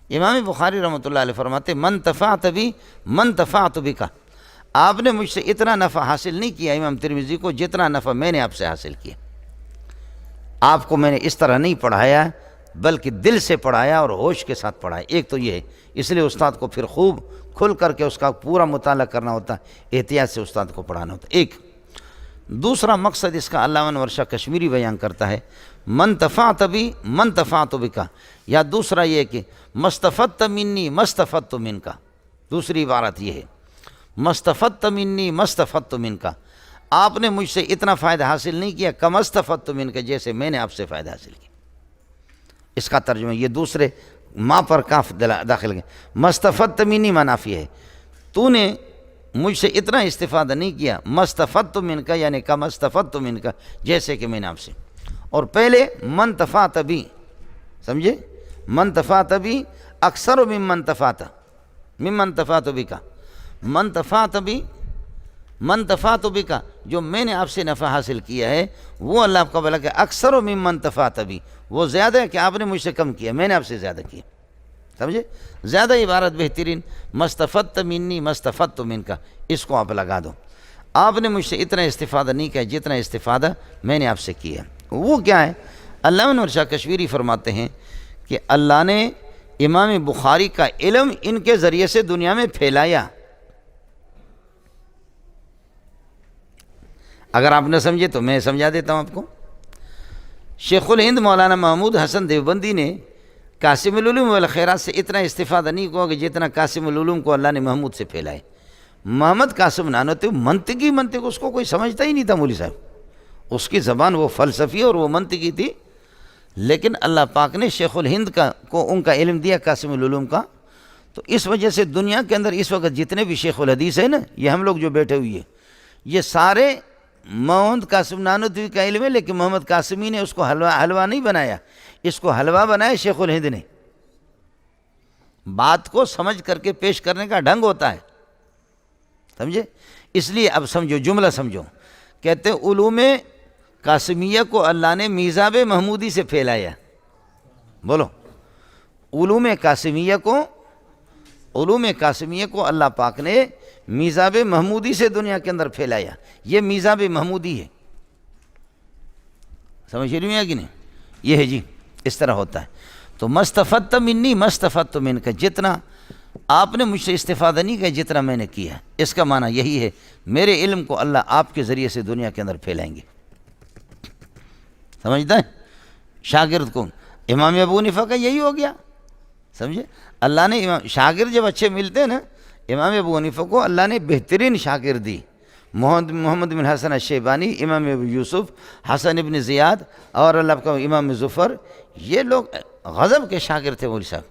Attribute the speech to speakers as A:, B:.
A: امام بخاری رحمۃ اللہ علیہ فرماتے من تفعت بی من تفعت بک، آپ نے مجھ سے اتنا نفع حاصل نہیں کیا امام ترمذی کو جتنا نفع میں نے آپ سے حاصل کیا۔ آپ کو میں نے اس طرح نہیں پڑھایا بلکہ دل سے پڑھایا اور ہوش کے ساتھ پڑھایا۔ ایک تو یہ ہے، اس لیے استاد کو پھر خوب کھل کر کے اس کا پورا مطالعہ کرنا ہوتا ہے، احتیاط سے استاد کو پڑھانا ہوتا ہے۔ ایک دوسرا مقصد اس کا علامہ ورشہ کشمیری بیان کرتا ہے من تفعت بی من تفعت بک، یا دوسرا یہ کہ مستفدت منی مستفدت منک، دوسری عبارت یہ ہے مستفدت منی مستفدت منک، آپ نے مجھ سے اتنا فائدہ حاصل نہیں کیا کم استفدت منک، جیسے میں نے آپ سے فائدہ حاصل کیا۔ اس کا ترجمہ یہ دوسرے ماں پر کاف داخل گئے، مستفدت منی منافی ہے، تو نے مجھ سے اتنا استفادہ نہیں کیا مستفدت منک یعنی کم استفدت منک، جیسے کہ میں نے آپ سے۔ اور پہلے من تفعت بی، سمجھے، من تفعت بی اکثر ممن تفعت ممن تفعت بک، من تفعت بی من تفعت بک، جو میں نے آپ سے نفع حاصل کیا ہے وہ اللہ آپ کا بھلا کہ اکثر ممن تفعت بی، وہ زیادہ ہے کہ آپ نے مجھ سے کم کیا، میں نے آپ سے زیادہ کیا، سمجھے۔ زیادہ عبارت بہترین مستفدت منی مستفدت منک، اس کو آپ لگا دو، آپ نے مجھ سے اتنا استفادہ نہیں کیا جتنا استفادہ میں نے آپ سے کیا۔ وہ کیا ہے؟ علامہ انور شاہ کشمیری فرماتے ہیں کہ اللہ نے امام بخاری کا علم ان کے ذریعے سے دنیا میں پھیلایا۔ اگر آپ نے سمجھے تو میں سمجھا دیتا ہوں آپ کو۔ شیخ الہند مولانا محمود حسن دیوبندی نے قاسم العلوم والخیرات سے اتنا استفادہ نہیں ہوا کہ جتنا قاسم العلوم کو اللہ نے محمود سے پھیلائے۔ محمد قاسم نانوتوی منطق اس کو کوئی سمجھتا ہی نہیں تھا مولوی صاحب، اس کی زبان وہ فلسفی اور وہ منطقی تھی، لیکن اللہ پاک نے شیخ الہند کو ان کا علم دیا قاسم العلوم کا، تو اس وجہ سے دنیا کے اندر اس وقت جتنے بھی شیخ الحدیث ہیں نا، یہ ہم لوگ جو بیٹھے ہوئے ہیں، یہ سارے محمد قاسم نانوتوی کا علم ہے، لیکن محمد قاسمی نے اس کو حلوہ نہیں بنایا، اس کو حلوہ بنایا شیخ الہند نے۔ بات کو سمجھ کر کے پیش کرنے کا ڈھنگ ہوتا ہے، سمجھے۔ اس لیے اب سمجھو، جملہ سمجھو، کہتے ہیں علوم قاسمیہ کو اللہ نے میزاب محمودی سے پھیلایا۔ بولو، علوم قاسمیہ کو اللہ پاک نے میزاب محمودی سے دنیا کے اندر پھیلایا۔ یہ میزاب محمودی ہے، سمجھ رہی ہیں کہ نہیں؟ یہ ہے جی، اس طرح ہوتا ہے۔ تو مستفدت منی مستفدت منک، جتنا آپ نے مجھ سے استفادہ نہیں کیا جتنا میں نے کیا، اس کا معنی یہی ہے میرے علم کو اللہ آپ کے ذریعے سے دنیا کے اندر پھیلائیں گے، سمجھتا ہے؟ شاگرد کو امام ابو حنیفہ کا یہی ہو گیا، سمجھے۔ اللہ نے شاگرد جب اچھے ملتے ہیں نا، امام ابو حنیفہ کو اللہ نے بہترین شاگرد دی، محمد بن حسن الشیبانی، امام ابو یوسف، حسن ابن زیاد اور اللہ کا امام ظفر، یہ لوگ غضب کے شاگرد تھے مولوی صاحب۔